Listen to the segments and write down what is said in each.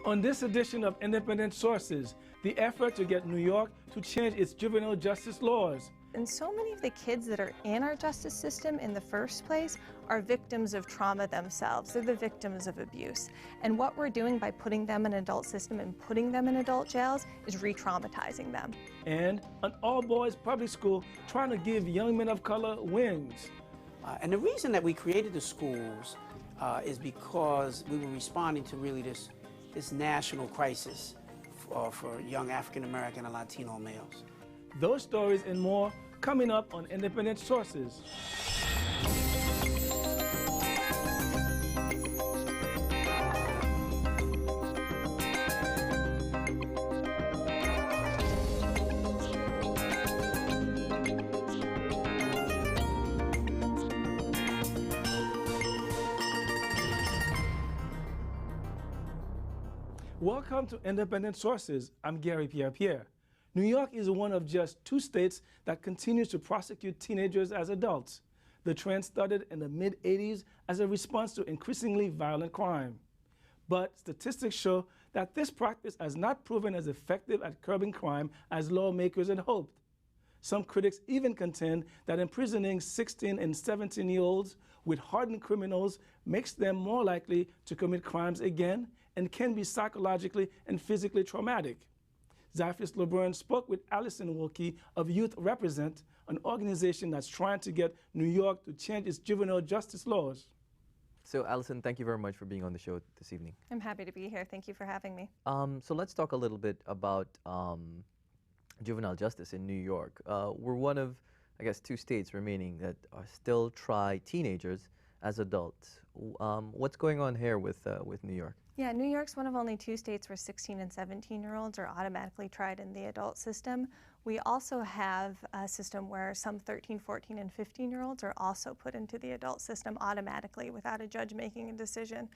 On this edition of Independent Sources, the effort to get New York to change its juvenile justice laws. And so many of the kids that are in our justice system in the first place are victims of trauma themselves. They're the victims of abuse. And what we're doing by putting them in an adult system and putting them in adult jails is re-traumatizing them. And an all-boys public school trying to give young men of color wings. And the reason that we created the schools is because we were responding to really this national crisis for young African American and Latino males. Those stories and more coming up on Independent Sources. Welcome to Independent Sources. I'm Gary Pierre-Pierre. New York is one of just 2 states that continues to prosecute teenagers as adults. The trend started in the mid-'80s as a response to increasingly violent crime. But statistics show that this practice has not proven as effective at curbing crime as lawmakers had hoped. Some critics even contend that imprisoning 16 and 17-year-olds with hardened criminals makes them more likely to commit crimes again and can be psychologically and physically traumatic. Zyphus LeBrun spoke with Allison Wilkie of Youth Represent, an organization that's trying to get New York to change its juvenile justice laws. So Allison, thank you very much for being on the show this evening. I'm happy to be here. Thank you for having me. So let's talk a little bit about juvenile justice in New York. We're one of, I guess, 2 states remaining that are still try teenagers as adults. What's going on here with New York? Yeah, New York's one of only 2 states where 16 and 17-year-olds are automatically tried in the adult system. We also have a system where some 13, 14, and 15-year-olds are also put into the adult system automatically without a judge making a decision.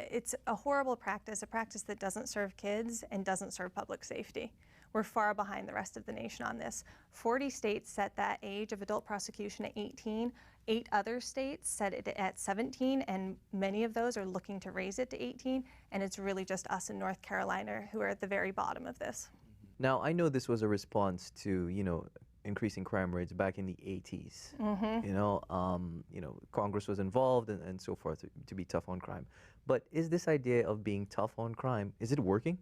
It's a horrible practice, a practice that doesn't serve kids and doesn't serve public safety. We're far behind the rest of the nation on this. 40 states set that age of adult prosecution at 18. 8 other states set it at 17, and many of those are looking to raise it to 18, and it's really just us in North Carolina who are at the very bottom of this. Now, I know this was a response to, increasing crime rates back in the 80s. Congress was involved and so forth to be tough on crime. But is this idea of being tough on crime, is it working?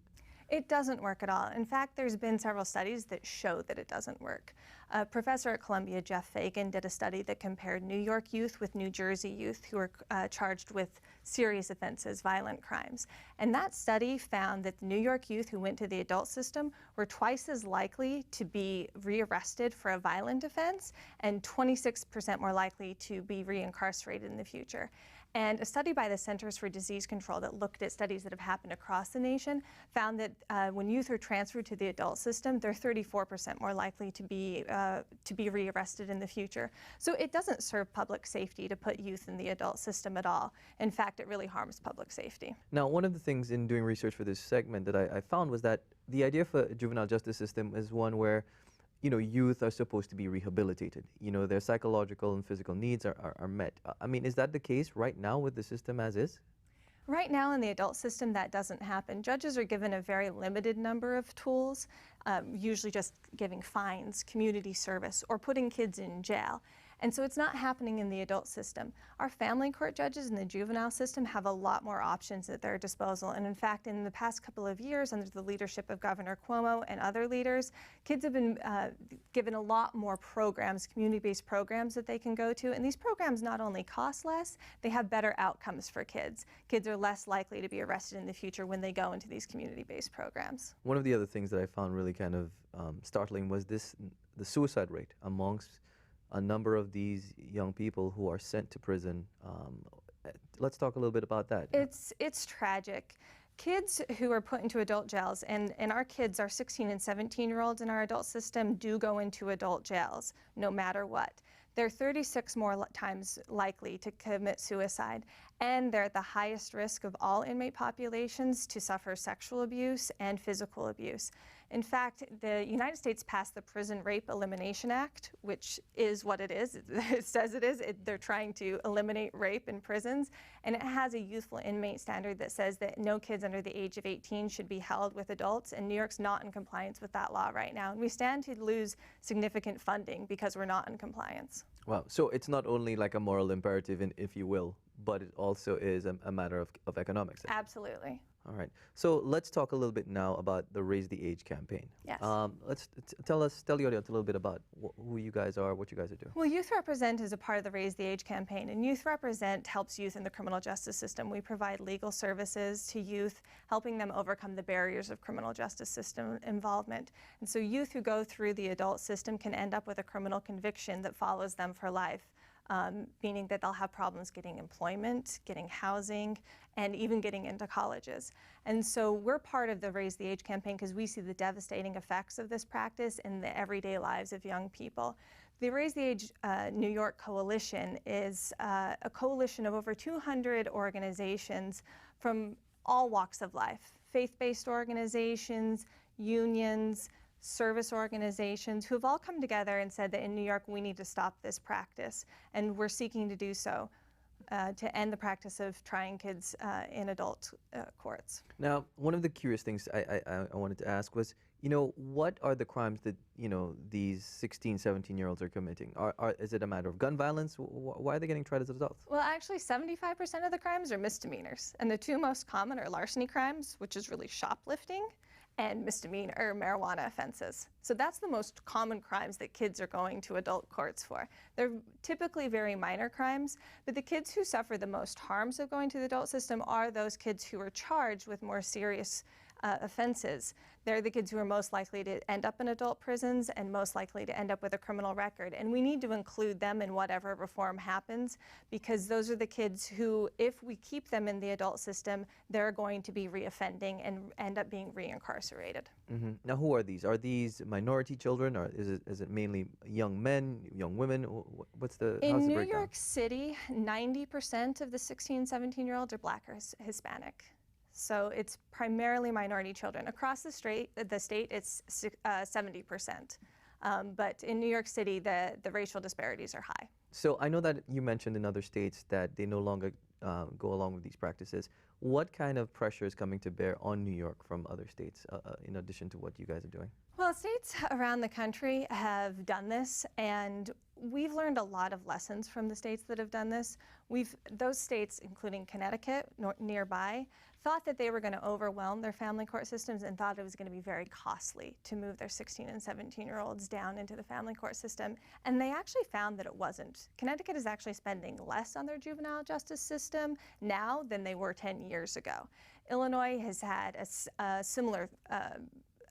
It doesn't work at all. In fact, there's been several studies that show that it doesn't work. A professor at Columbia, Jeff Fagan, did a study that compared New York youth with New Jersey youth who were charged with serious offenses, violent crimes. And that study found that the New York youth who went to the adult system were twice as likely to be rearrested for a violent offense and 26% more likely to be reincarcerated in the future. And a study by the Centers for Disease Control that looked at studies that have happened across the nation found that when youth are transferred to the adult system, they're 34% more likely to be rearrested in the future. So it doesn't serve public safety to put youth in the adult system at all. In fact, it really harms public safety. Now, one of the things in doing research for this segment that I found was that the idea for a juvenile justice system is one where youth are supposed to be rehabilitated. Their psychological and physical needs are met. I mean, is that the case right now with the system as is? Right now in the adult system, that doesn't happen. Judges are given a very limited number of tools, usually just giving fines, community service, or putting kids in jail. And so it's not happening in the adult system. Our family court judges in the juvenile system have a lot more options at their disposal. And in fact, in the past couple of years, under the leadership of Governor Cuomo and other leaders, kids have been given a lot more programs, community-based programs that they can go to. And these programs not only cost less, they have better outcomes for kids. Kids are less likely to be arrested in the future when they go into these community-based programs. One of the other things that I found really kind of startling was the suicide rate amongst a number of these young people who are sent to prison. Let's talk a little bit about that. It's tragic. Kids who are put into adult jails, and our kids, our 16 and 17-year-olds in our adult system, do go into adult jails no matter what. They're 36 more times likely to commit suicide. and they're at the highest risk of all inmate populations to suffer sexual abuse and physical abuse. In fact, the United States passed the Prison Rape Elimination Act, which is what it is. It says it is. They're trying to eliminate rape in prisons, and it has a youthful inmate standard that says that no kids under the age of 18 should be held with adults, and New York's not in compliance with that law right now. And we stand to lose significant funding because we're not in compliance. Wow. So it's not only like a moral imperative, if you will, but it also is a matter of economics. Absolutely. All right. So let's talk a little bit now about the Raise the Age campaign. Yes. Let's tell the audience a little bit about who you guys are, what you guys are doing. Well, Youth Represent is a part of the Raise the Age campaign, and Youth Represent helps youth in the criminal justice system. We provide legal services to youth, helping them overcome the barriers of criminal justice system involvement. And so youth who go through the adult system can end up with a criminal conviction that follows them for life. Meaning that they'll have problems getting employment, getting housing, and even getting into colleges. And so we're part of the Raise the Age campaign because we see the devastating effects of this practice in the everyday lives of young people. The Raise the Age New York Coalition is a coalition of over 200 organizations from all walks of life, faith-based organizations, unions, service organizations who have all come together and said that in New York we need to stop this practice, and we're seeking to do so to end the practice of trying kids in adult courts. Now, one of the curious things I wanted to ask was, what are the crimes that, these 16, 17-year-olds are committing? Is it a matter of gun violence? Why are they getting tried as adults? Well, actually, 75% of the crimes are misdemeanors, and the two most common are larceny crimes, which is really shoplifting, and misdemeanor or marijuana offenses. So that's the most common crimes that kids are going to adult courts for. They're typically very minor crimes, but the kids who suffer the most harms of going to the adult system are those kids who are charged with more serious offenses. They're the kids who are most likely to end up in adult prisons and most likely to end up with a criminal record. And we need to include them in whatever reform happens, because those are the kids who, if we keep them in the adult system, they're going to be reoffending and end up being reincarcerated. Mm-hmm. Now, who are these? Are these minority children, or is it mainly young men, young women? How's the breakdown? In New York City, 90% of the 16, 17-year-olds are Black or Hispanic. So it's primarily minority children. Across the state, it's 70%. But in New York City, the racial disparities are high. So I know that you mentioned in other states that they no longer go along with these practices. What kind of pressure is coming to bear on New York from other states, in addition to what you guys are doing? Well, states around the country have done this, and we've learned a lot of lessons from the states that have done this. Those states, including Connecticut, nearby, thought that they were going to overwhelm their family court systems and thought it was going to be very costly to move their 16 and 17-year-olds down into the family court system. And they actually found that it wasn't. Connecticut is actually spending less on their juvenile justice system now than they were 10 years ago. Illinois has had a similar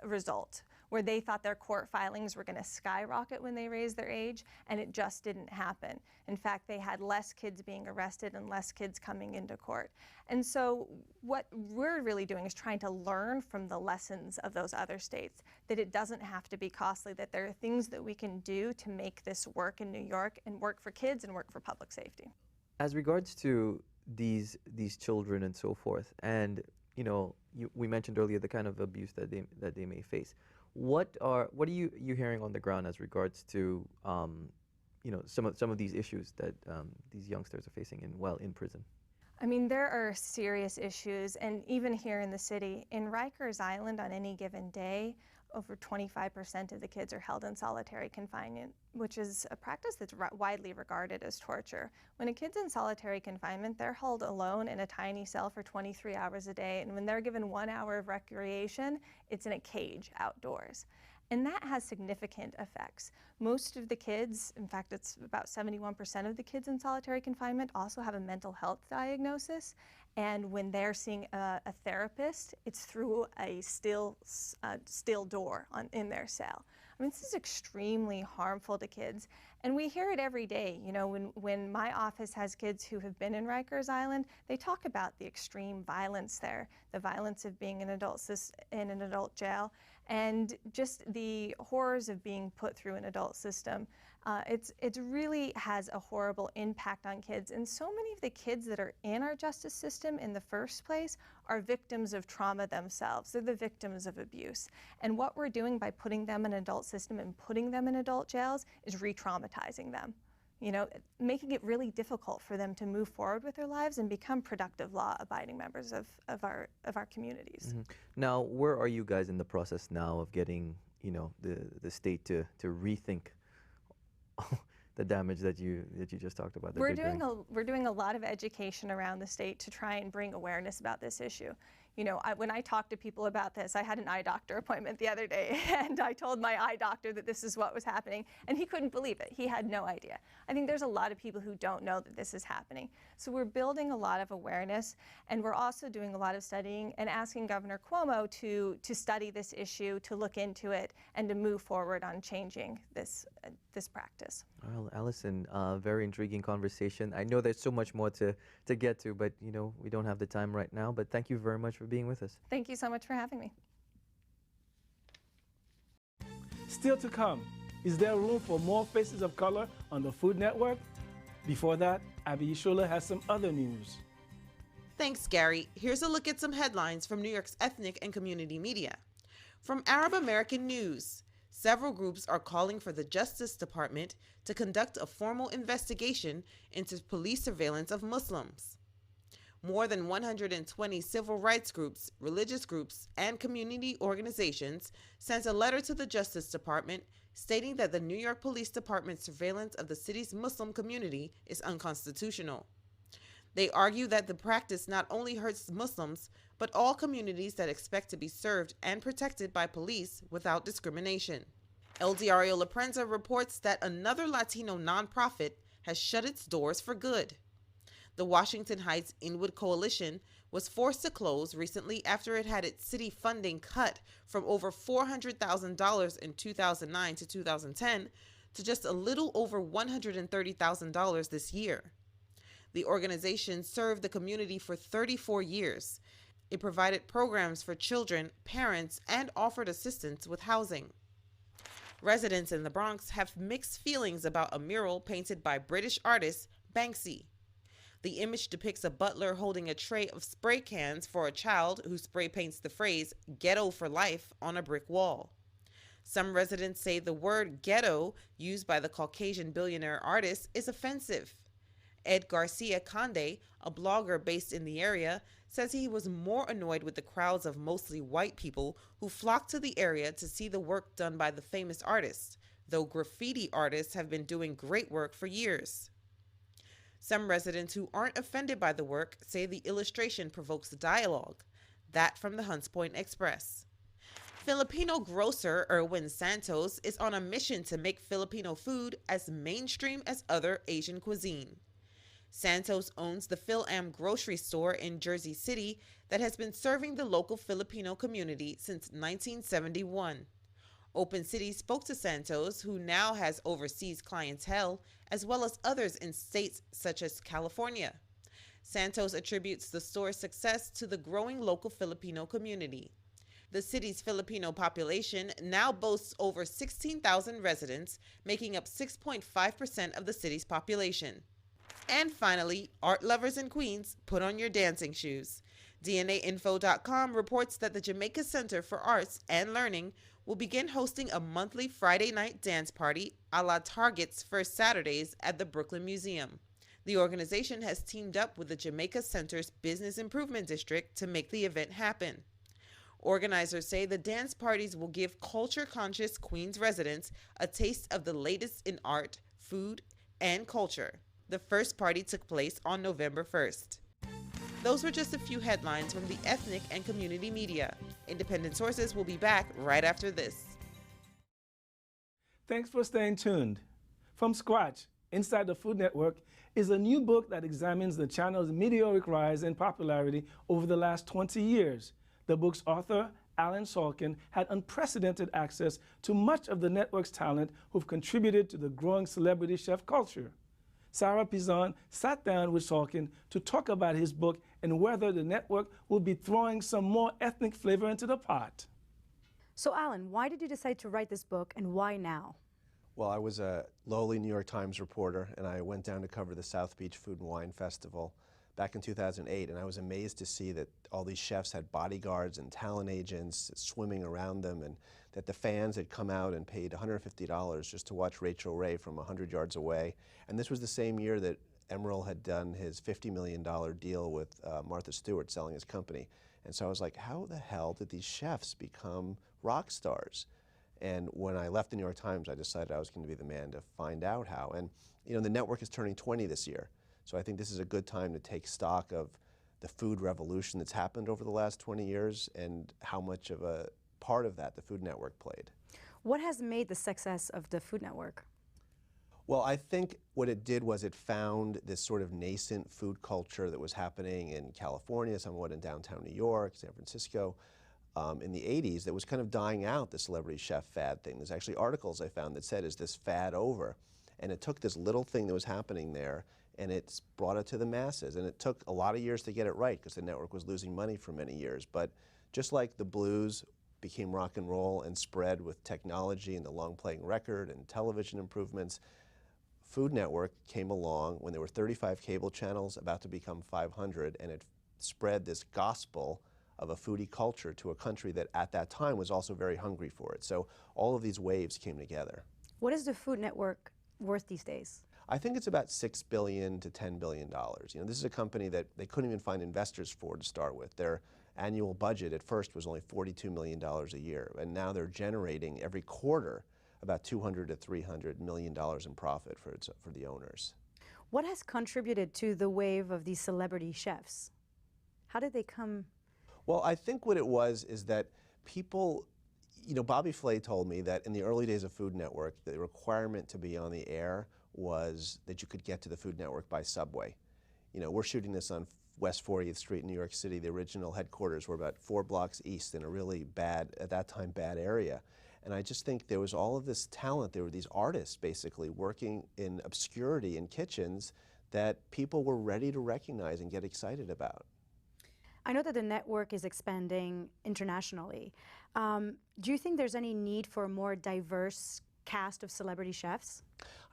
result, where they thought their court filings were going to skyrocket when they raised their age, and it just didn't happen. In fact, they had less kids being arrested and less kids coming into court. And so what we're really doing is trying to learn from the lessons of those other states, that it doesn't have to be costly, that there are things that we can do to make this work in New York and work for kids and work for public safety. As regards to these children and so forth, and we mentioned earlier the kind of abuse that they may face. What are you hearing on the ground as regards to some of these issues that these youngsters are facing in prison? I mean, there are serious issues, and even here in the city, in Rikers Island on any given day, over 25% of the kids are held in solitary confinement, which is a practice that's widely regarded as torture. When a kid's in solitary confinement, they're held alone in a tiny cell for 23 hours a day, and when they're given 1 hour of recreation, it's in a cage outdoors. And that has significant effects. Most of the kids, in fact, it's about 71% of the kids in solitary confinement also have a mental health diagnosis. And when they're seeing a therapist, it's through a steel door in their cell. I mean, this is extremely harmful to kids. And we hear it every day. You know, when my office has kids who have been in Rikers Island, they talk about the extreme violence there, the violence of being in an adult jail, and just the horrors of being put through an adult system. It really has a horrible impact on kids, and so many of the kids that are in our justice system in the first place are victims of trauma themselves. They're the victims of abuse. And what we're doing by putting them in an adult system and putting them in adult jails is re-traumatizing them. You know, making it really difficult for them to move forward with their lives and become productive law-abiding members of our communities. Mm-hmm. Now, where are you guys in the process now of getting, you know, the state to rethink the damage that you just talked about? We're doing a lot of education around the state to try and bring awareness about this issue. You know, when I talk to people about this, I had an eye doctor appointment the other day, and I told my eye doctor that this is what was happening, and he couldn't believe it. He had no idea. I think there's a lot of people who don't know that this is happening. So we're building a lot of awareness, and we're also doing a lot of studying and asking Governor Cuomo to study this issue, to look into it, and to move forward on changing this practice. Well, Allison, very intriguing conversation. I know there's so much more to get to, but you know, we don't have the time right now. But thank you very much for being with us. Thank you so much for having me. Still to come, is there room for more faces of color on the Food Network? Before that, Abby Ishola has some other news. Thanks, Gary. Here's a look at some headlines from New York's ethnic and community media. From Arab American News, several groups are calling for the Justice Department to conduct a formal investigation into police surveillance of Muslims. More than 120 civil rights groups, religious groups, and community organizations sent a letter to the Justice Department stating that the New York Police Department's surveillance of the city's Muslim community is unconstitutional. They argue that the practice not only hurts Muslims, but all communities that expect to be served and protected by police without discrimination. El Diario La Prensa reports that another Latino nonprofit has shut its doors for good. The Washington Heights Inwood Coalition was forced to close recently after it had its city funding cut from over $400,000 in 2009 to 2010 to just a little over $130,000 this year. The organization served the community for 34 years. It provided programs for children, parents, and offered assistance with housing. Residents in the Bronx have mixed feelings about a mural painted by British artist Banksy. The image depicts a butler holding a tray of spray cans for a child who spray paints the phrase "ghetto for life" on a brick wall. Some residents say the word ghetto used by the Caucasian billionaire artist is offensive. Ed Garcia Conde, a blogger based in the area, says he was more annoyed with the crowds of mostly white people who flocked to the area to see the work done by the famous artist, though graffiti artists have been doing great work for years. Some residents who aren't offended by the work say the illustration provokes dialogue. That from the Hunts Point Express. Filipino grocer Erwin Santos is on a mission to make Filipino food as mainstream as other Asian cuisine. Santos owns the Phil-Am grocery store in Jersey City that has been serving the local Filipino community since 1971. Open City spoke to Santos, who now has overseas clientele, as well as others in states such as California. Santos attributes the store's success to the growing local Filipino community. The city's Filipino population now boasts over 16,000 residents, making up 6.5% of the city's population. And finally, art lovers in Queens, put on your dancing shoes. DNAinfo.com reports that the Jamaica Center for Arts and Learning will begin hosting a monthly Friday night dance party a la Target's First Saturdays at the Brooklyn Museum. The organization has teamed up with the Jamaica Center's Business Improvement District to make the event happen. Organizers say the dance parties will give culture-conscious Queens residents a taste of the latest in art, food, and culture. The first party took place on November 1st. Those were just a few headlines from the ethnic and community media. Independent Sources will be back right after this. Thanks for staying tuned. From Scratch, Inside the Food Network is a new book that examines the channel's meteoric rise in popularity over the last 20 years. The book's author, Alan Salkin had unprecedented access to much of the network's talent who've contributed to the growing celebrity chef culture. Sarah Pizan sat down with Salkin to talk about his book and whether the network will be throwing some more ethnic flavor into the pot. So Alan, why did you decide to write this book and why now? Well, I was a lowly New York Times reporter, and I went down to cover the South Beach Food and Wine Festival back in 2008, and I was amazed to see that all these chefs had bodyguards and talent agents swimming around them, and that the fans had come out and paid $150 just to watch Rachel Ray from 100 yards away. And this was the same year that Emeril had done his $50 million deal with Martha Stewart selling his company. And so I was like, how the hell did these chefs become rock stars? And when I left the New York Times, I decided I was going to be the man to find out how. And you know, the network is turning 20 this year. So I think this is a good time to take stock of the food revolution that's happened over the last 20 years and how much of a part of that the Food Network played. What has made the success of the Food Network? Well, I think what it did was it found this sort of nascent food culture that was happening in California, somewhat in downtown New York, San Francisco, in the 80s that was kind of dying out, the celebrity chef fad thing. There's actually articles I found that said, is this fad over? And it took this little thing that was happening there and it's brought it to the masses. And it took a lot of years to get it right because the network was losing money for many years. But just like the blues became rock and roll and spread with technology and the long playing record and television improvements, Food Network came along when there were 35 cable channels about to become 500, and it spread this gospel of a foodie culture to a country that at that time was also very hungry for it. So all of these waves came together. What is the Food Network worth these days? I think it's about $6 billion to $10 billion. You know, this is a company that they couldn't even find investors for to start with. Their annual budget at first was only $42 million a year, and now they're generating every quarter about $200 to $300 million in profit for the owners. What has contributed to the wave of these celebrity chefs? How did they come? Well, I think what it was is that people, you know, Bobby Flay told me that in the early days of Food Network, the requirement to be on the air was that you could get to the Food Network by subway. You know, we're shooting this on West 40th Street in New York City. The original headquarters were about 4 blocks east in a really bad, at that time, bad area. And I just think there was all of this talent. There were these artists basically working in obscurity in kitchens that people were ready to recognize and get excited about. I know that the network is expanding internationally. Do you think there's any need for a more diverse cast of celebrity chefs?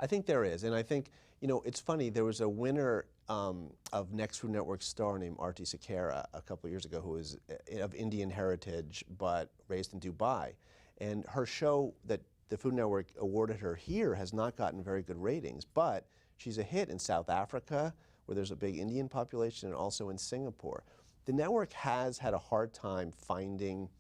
I think there is, and I think, you know, it's funny, there was a winner of Next Food Network star named Arti Sakara a couple of years ago who was of Indian heritage but raised in Dubai. And her show that the Food Network awarded her here has not gotten very good ratings, but she's a hit in South Africa, where there's a big Indian population, and also in Singapore. The network has had a hard time finding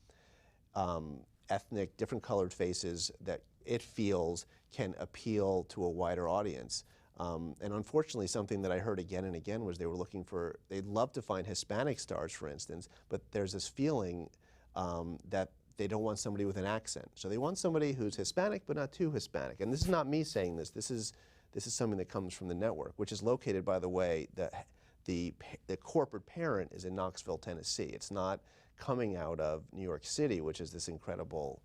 ethnic, different colored faces that it feels can appeal to a wider audience. And unfortunately, something that I heard again and again was they were looking for, they'd love to find Hispanic stars, for instance, but there's this feeling that they don't want somebody with an accent. So they want somebody who's Hispanic, but not too Hispanic. And this is not me saying this. This is something that comes from the network, which is located, by the way, the corporate parent is in Knoxville, Tennessee. It's not coming out of New York City, which is this incredible,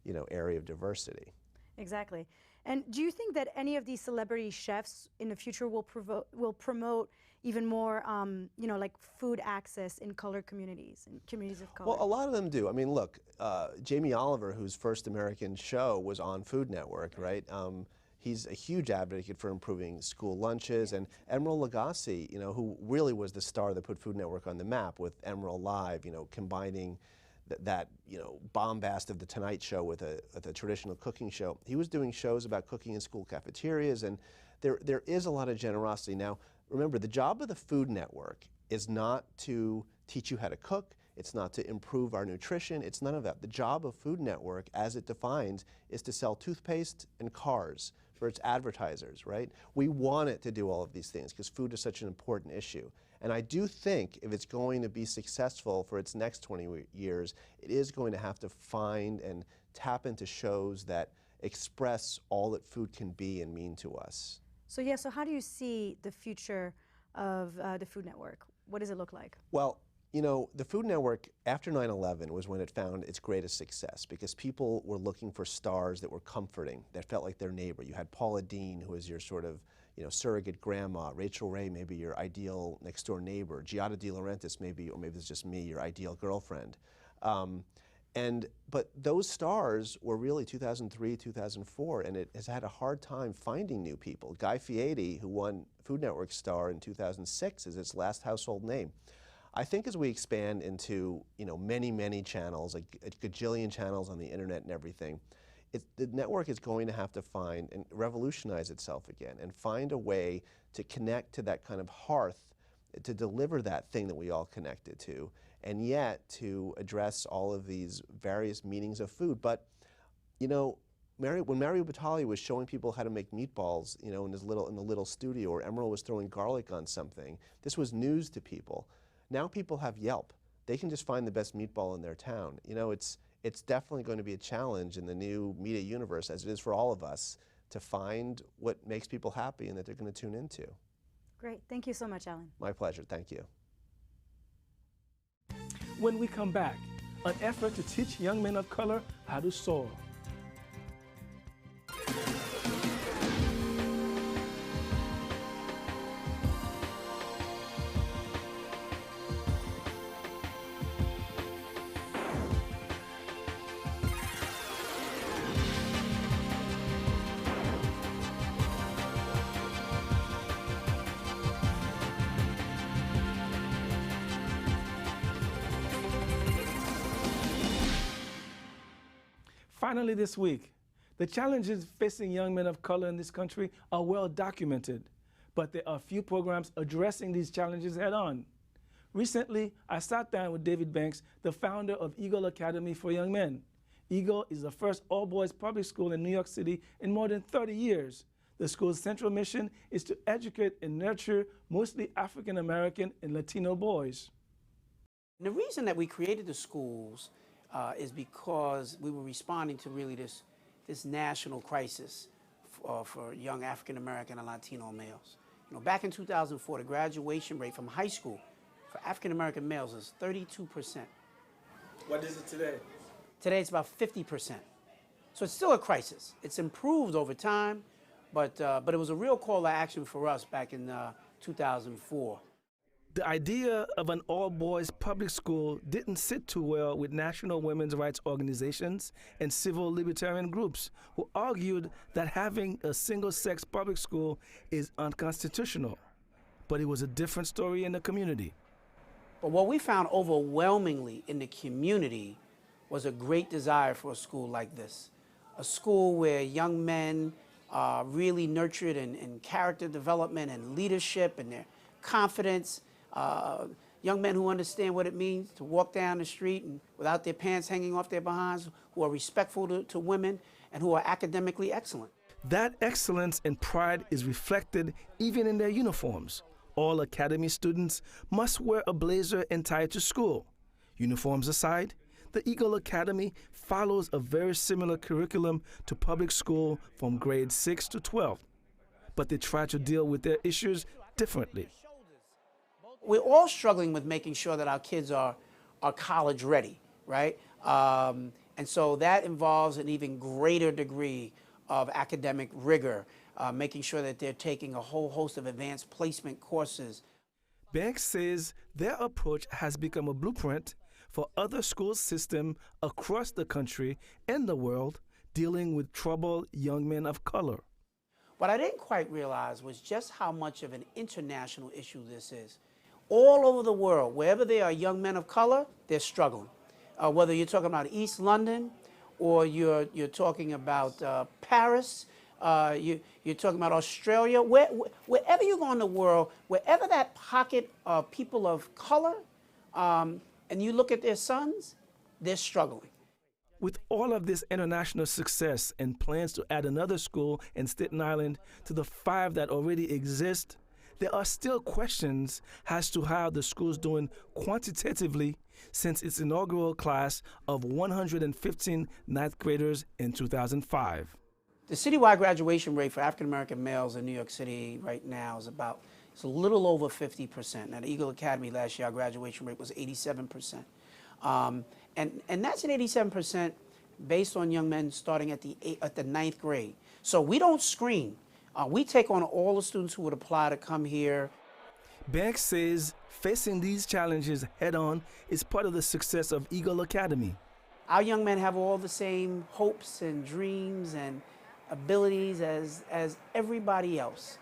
you know, area of diversity. Exactly. And do you think that any of these celebrity chefs in the future will promote even more, you know, like food access in colored communities and communities of color? Well, a lot of them do. I mean, look, Jamie Oliver, whose first American show was on Food Network, right? He's a huge advocate for improving school lunches, and Emeril Lagasse, you know, who really was the star that put Food Network on the map with Emeril Live, you know, combining that you know, bombast of the Tonight Show with a traditional cooking show. He was doing shows about cooking in school cafeterias, and there is a lot of generosity. Now, remember, the job of the Food Network is not to teach you how to cook. It's not to improve our nutrition. It's none of that. The job of Food Network, as it defines, is to sell toothpaste and cars for its advertisers, right? We want it to do all of these things because food is such an important issue. And I do think if it's going to be successful for its next 20 years, it is going to have to find and tap into shows that express all that food can be and mean to us. So how do you see the future of the Food Network? What does it look like? Well, you know, the Food Network after 9/11 was when it found its greatest success because people were looking for stars that were comforting, that felt like their neighbor. You had Paula Deen, who was your sort of, you know, surrogate grandma. Rachel Ray, maybe your ideal next door neighbor. Giada De Laurentiis, maybe, or maybe it's just me, your ideal girlfriend. But those stars were really 2003, 2004, and it has had a hard time finding new people. Guy Fieri, who won Food Network Star in 2006, is its last household name. I think as we expand into, you know, many, many channels, a gajillion channels on the internet and everything, the network is going to have to find and revolutionize itself again and find a way to connect to that kind of hearth, to deliver that thing that we all connected to, and yet to address all of these various meanings of food. But, you know, when Mario Batali was showing people how to make meatballs, you know, in the little studio, or Emerald was throwing garlic on something, this was news to people. Now people have Yelp. They can just find the best meatball in their town. You know, it's definitely going to be a challenge in the new media universe, as it is for all of us, to find what makes people happy and that they're going to tune into. Great. Thank you so much, Alan. My pleasure. Thank you. When we come back, an effort to teach young men of color how to soar. Finally this week, the challenges facing young men of color in this country are well documented, but there are few programs addressing these challenges head on. Recently, I sat down with David Banks, the founder of Eagle Academy for Young Men. Eagle is the first all-boys public school in New York City in more than 30 years. The school's central mission is to educate and nurture mostly African American and Latino boys. The reason that we created the schools is because we were responding to really this national crisis for young African American and Latino males. You know, back in 2004, the graduation rate from high school for African American males is 32%. What is it today? Today it's about 50%. So it's still a crisis. It's improved over time, but it was a real call to action for us back in 2004. The idea of an all-boys public school didn't sit too well with national women's rights organizations and civil libertarian groups who argued that having a single-sex public school is unconstitutional. But it was a different story in the community. But what we found overwhelmingly in the community was a great desire for a school like this. A school where young men are really nurtured in character development and leadership and their confidence. Young men who understand what it means to walk down the street and without their pants hanging off their behinds, who are respectful to women, and who are academically excellent. That excellence and pride is reflected even in their uniforms. All academy students must wear a blazer and tie to school. Uniforms aside, the Eagle Academy follows a very similar curriculum to public school from grades 6 to 12, but they try to deal with their issues differently. We're all struggling with making sure that our kids are college ready, right? And so that involves an even greater degree of academic rigor, making sure that they're taking a whole host of advanced placement courses. Banks says their approach has become a blueprint for other school systems across the country and the world dealing with troubled young men of color. What I didn't quite realize was just how much of an international issue this is. All over the world, wherever there are young men of color, they're struggling. Whether you're talking about East London, or you're talking about Paris, you're talking about Australia, wherever you go in the world, wherever that pocket of people of color, and you look at their sons, they're struggling. With all of this international success and plans to add another school in Staten Island to the 5 that already exist, there are still questions as to how the school's doing quantitatively since its inaugural class of 115 ninth graders in 2005. The citywide graduation rate for African American males in New York City right now is It's a little over 50%. At Eagle Academy last year, our graduation rate was 87%. And that's an 87% based on young men starting at the ninth grade. So we don't screen. We take on all the students who would apply to come here. Banks says facing these challenges head-on is part of the success of Eagle Academy. Our young men have all the same hopes and dreams and abilities as everybody else.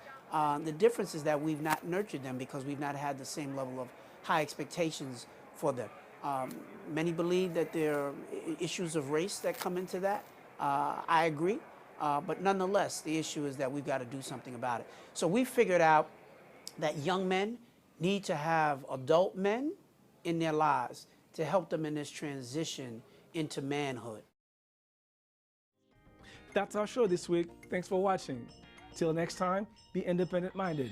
The difference is that we've not nurtured them because we've not had the same level of high expectations for them. Many believe that there are issues of race that come into that. I agree, but nonetheless, the issue is that we've got to do something about it. So we figured out that young men need to have adult men in their lives to help them in this transition into manhood. That's our show this week. Thanks for watching. Till next time, be independent-minded.